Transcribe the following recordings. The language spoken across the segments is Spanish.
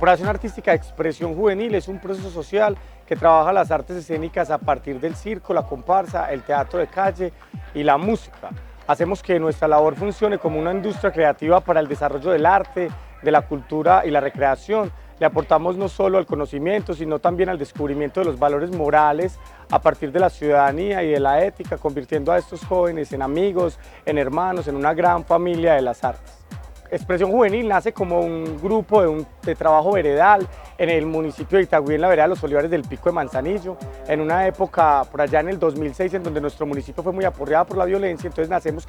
Corporación Artística de Expresión Juvenil es un proceso social que trabaja las artes escénicas a partir del circo, la comparsa, el teatro de calle y la música. Hacemos que nuestra labor funcione como una industria creativa para el desarrollo del arte, de la cultura y la recreación. Le aportamos no solo al conocimiento, sino también al descubrimiento de los valores morales a partir de la ciudadanía y de la ética, convirtiendo a estos jóvenes en amigos, en hermanos, en una gran familia de las artes. Expresión Juvenil nace como un grupo de trabajo veredal en el municipio de Itagüí, en la vereda de los Olivares del Pico de Manzanillo, en una época por allá en el 2006 en donde nuestro municipio fue muy aporreado por la violencia. Entonces nacemos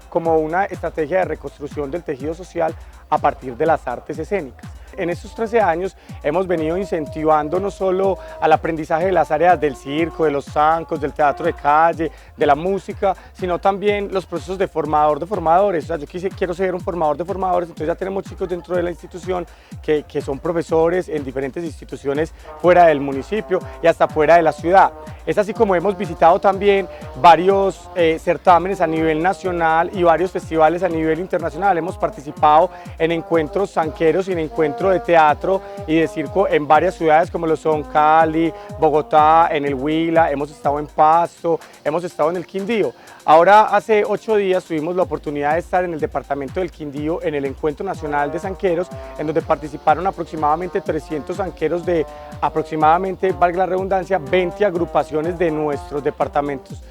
como una estrategia de reconstrucción del tejido social a partir de las artes escénicas. En estos 13 años hemos venido incentivando no solo al aprendizaje de las áreas del circo, de los zancos, del teatro de calle, de la música, sino también los procesos de formador de formadores. O sea, yo quiero ser un formador de formadores, entonces ya tenemos chicos dentro de la institución que son profesores en diferentes instituciones fuera del municipio y hasta fuera de la ciudad. Es así como hemos visitado también varios certámenes a nivel nacional y varios festivales a nivel internacional. Hemos participado en encuentros zanqueros y en encuentros de teatro y de circo en varias ciudades como lo son Cali, Bogotá, en el Huila, hemos estado en Pasto, hemos estado en el Quindío. Ahora hace 8 días tuvimos la oportunidad de estar en el departamento del Quindío en el Encuentro Nacional de Zanqueros, en donde participaron aproximadamente 300 zanqueros de aproximadamente, valga la redundancia, 20 agrupaciones de nuestros departamentos.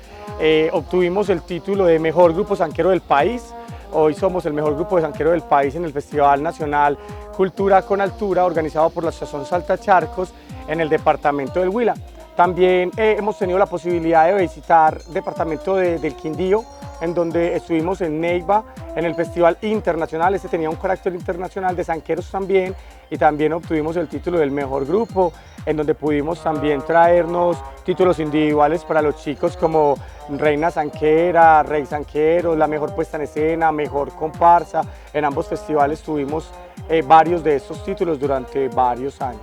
Obtuvimos el título de Mejor Grupo Zanquero del País. Hoy somos el mejor grupo de zanquero del país en el Festival Nacional Cultura con Altura, organizado por la Asociación Salta Charcos en el departamento del Huila. También hemos tenido la posibilidad de visitar el departamento del Quindío, en donde estuvimos en Neiva, en el Festival Internacional. Este tenía un carácter internacional de zanqueros también, y también obtuvimos el título del mejor grupo, en donde pudimos también traernos títulos individuales para los chicos como Reina Zanquera, Rey Zanquero, la mejor puesta en escena, mejor comparsa. En ambos festivales tuvimos varios de estos títulos durante varios años.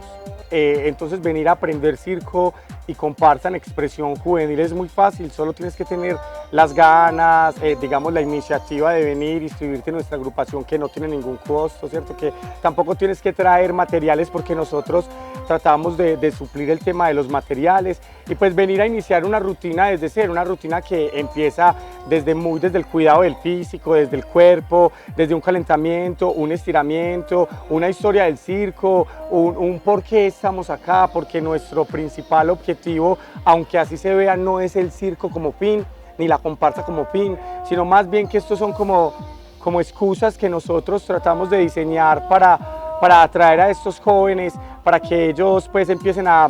Entonces venir a aprender circo y comparsa en Expresión Juvenil es muy fácil, solo tienes que tener las ganas, digamos la iniciativa de venir, inscribirte en nuestra agrupación que no tiene ningún costo, ¿cierto? Que tampoco tienes que traer materiales porque nosotros tratamos de suplir el tema de los materiales y pues venir a iniciar una rutina desde cero, una rutina que empieza desde el cuidado del físico, desde el cuerpo, desde un calentamiento, un estiramiento, una historia del circo, un por qué estamos acá, porque nuestro principal objetivo, aunque así se vea, no es el circo como fin, ni la comparsa como fin, sino más bien que estos son como excusas que nosotros tratamos de diseñar para atraer a estos jóvenes, para que ellos pues empiecen a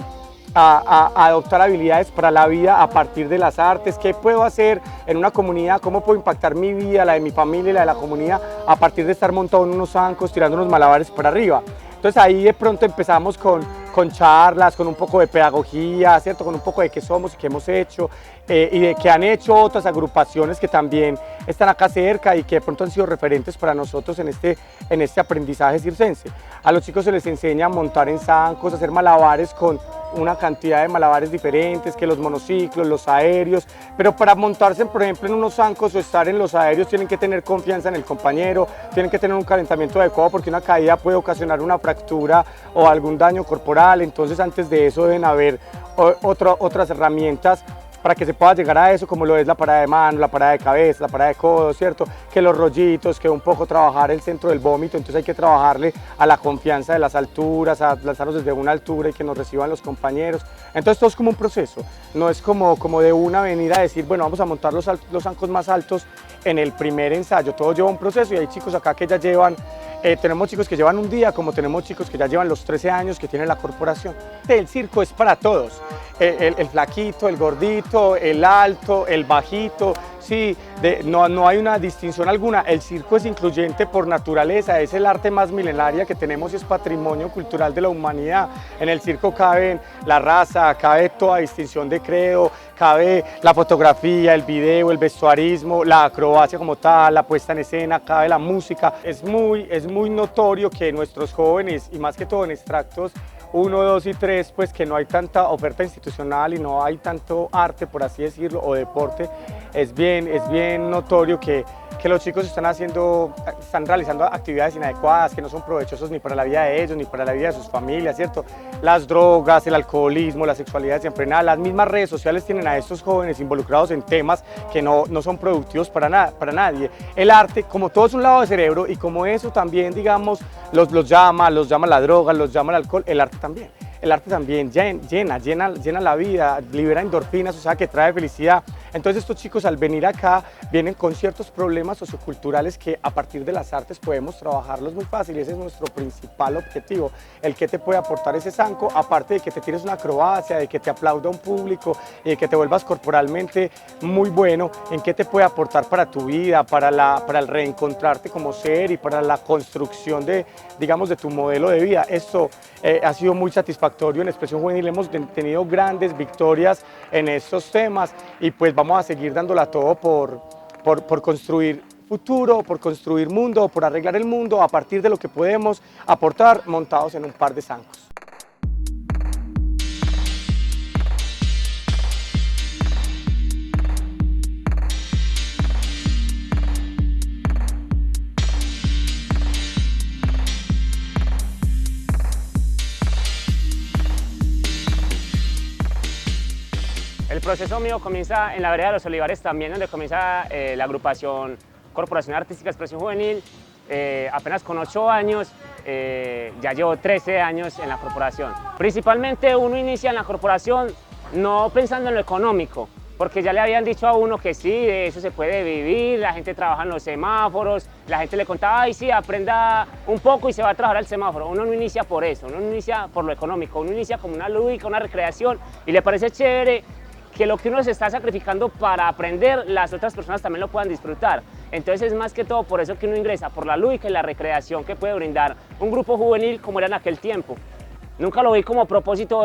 adoptar habilidades para la vida a partir de las artes. ¿Qué puedo hacer en una comunidad? ¿Cómo puedo impactar mi vida, la de mi familia y la de la comunidad a partir de estar montado en unos zancos, tirando unos malabares para arriba? Entonces ahí de pronto empezamos con charlas, con un poco de pedagogía, ¿cierto? Con un poco de qué somos y qué hemos hecho y de qué han hecho otras agrupaciones que también están acá cerca y que de pronto han sido referentes para nosotros en este aprendizaje circense. A los chicos se les enseña a montar en zancos, a hacer malabares con una cantidad de malabares diferentes, que los monociclos, los aéreos, pero para montarse, por ejemplo, en unos zancos o estar en los aéreos tienen que tener confianza en el compañero, tienen que tener un calentamiento adecuado porque una caída puede ocasionar una fractura o algún daño corporal. Entonces antes de eso deben haber otras herramientas para que se pueda llegar a eso, como lo es la parada de mano, la parada de cabeza, la parada de codo, ¿cierto? Que los rollitos, que un poco trabajar el centro del vómito, entonces hay que trabajarle a la confianza de las alturas, a lanzarnos desde una altura y que nos reciban los compañeros. Entonces todo es como un proceso, no es como de una venir a decir, bueno, vamos a montar los zancos más altos en el primer ensayo, todo lleva un proceso y hay chicos acá que ya llevan, tenemos chicos que llevan un día, como tenemos chicos que ya llevan los 13 años que tiene la corporación. El circo es para todos, el flaquito, el gordito, el alto, el bajito, sí, no hay una distinción alguna. El circo es incluyente por naturaleza, es el arte más milenaria que tenemos y es patrimonio cultural de la humanidad. En el circo cabe la raza, cabe toda distinción de credo, cabe la fotografía, el video, el vestuarismo, la acrobacia como tal, la puesta en escena, cabe la música. Es muy notorio que nuestros jóvenes y más que todo en extractos 1, 2 y 3, pues que no hay tanta oferta institucional y no hay tanto arte, por así decirlo, o deporte, es bien notorio que los chicos están realizando actividades inadecuadas, que no son provechosos ni para la vida de ellos, ni para la vida de sus familias, ¿cierto? Las drogas, el alcoholismo, la sexualidad desenfrenada, las mismas redes sociales tienen a estos jóvenes involucrados en temas que no son productivos para nadie. El arte, como todo es un lado de cerebro y como eso también, digamos, los llama la droga, los llama el alcohol, el arte también. El arte también llena la vida, libera endorfinas, o sea que trae felicidad. Entonces estos chicos al venir acá vienen con ciertos problemas socioculturales que a partir de las artes podemos trabajarlos muy fácil y ese es nuestro principal objetivo, el que te puede aportar ese zanco, aparte de que te tires una acrobacia, de que te aplauda un público y de que te vuelvas corporalmente muy bueno, en qué te puede aportar para tu vida, para el reencontrarte como ser y para la construcción de tu modelo de vida. Esto ha sido muy satisfactorio en Expresión Juvenil, hemos tenido grandes victorias en estos temas y pues vamos a seguir dándola todo por construir futuro, por construir mundo, por arreglar el mundo a partir de lo que podemos aportar montados en un par de zancos. El proceso mío comienza en la vereda de los Olivares también, donde comienza la agrupación Corporación Artística Expresión Juvenil. Apenas con 8 años, ya llevo 13 años en la corporación. Principalmente uno inicia en la corporación no pensando en lo económico, porque ya le habían dicho a uno que sí, de eso se puede vivir, la gente trabaja en los semáforos, la gente le contaba, ay sí, aprenda un poco y se va a trabajar al semáforo. Uno no inicia por eso, uno no inicia por lo económico, uno inicia como una lúdica, una recreación y le parece chévere que lo que uno se está sacrificando para aprender, las otras personas también lo puedan disfrutar. Entonces es más que todo por eso que uno ingresa, por la lúdica y la recreación que puede brindar un grupo juvenil como era en aquel tiempo. Nunca lo vi como propósito,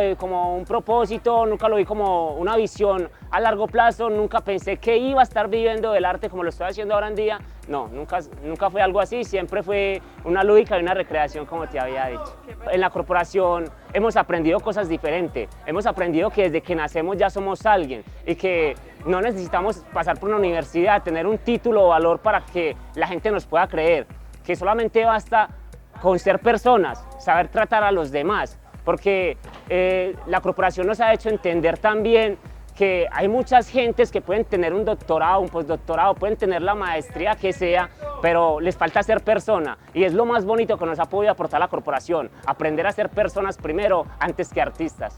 nunca lo vi como una visión a largo plazo, nunca pensé que iba a estar viviendo del arte como lo estoy haciendo ahora en día. No, nunca fue algo así, siempre fue una lúdica y una recreación como te había dicho. En la corporación hemos aprendido cosas diferentes, hemos aprendido que desde que nacemos ya somos alguien y que no necesitamos pasar por una universidad, tener un título o valor para que la gente nos pueda creer, que solamente basta con ser personas, saber tratar a los demás. Porque la corporación nos ha hecho entender también que hay muchas gentes que pueden tener un doctorado, un postdoctorado, pueden tener la maestría que sea, pero les falta ser persona. Y es lo más bonito que nos ha podido aportar la corporación, aprender a ser personas primero antes que artistas.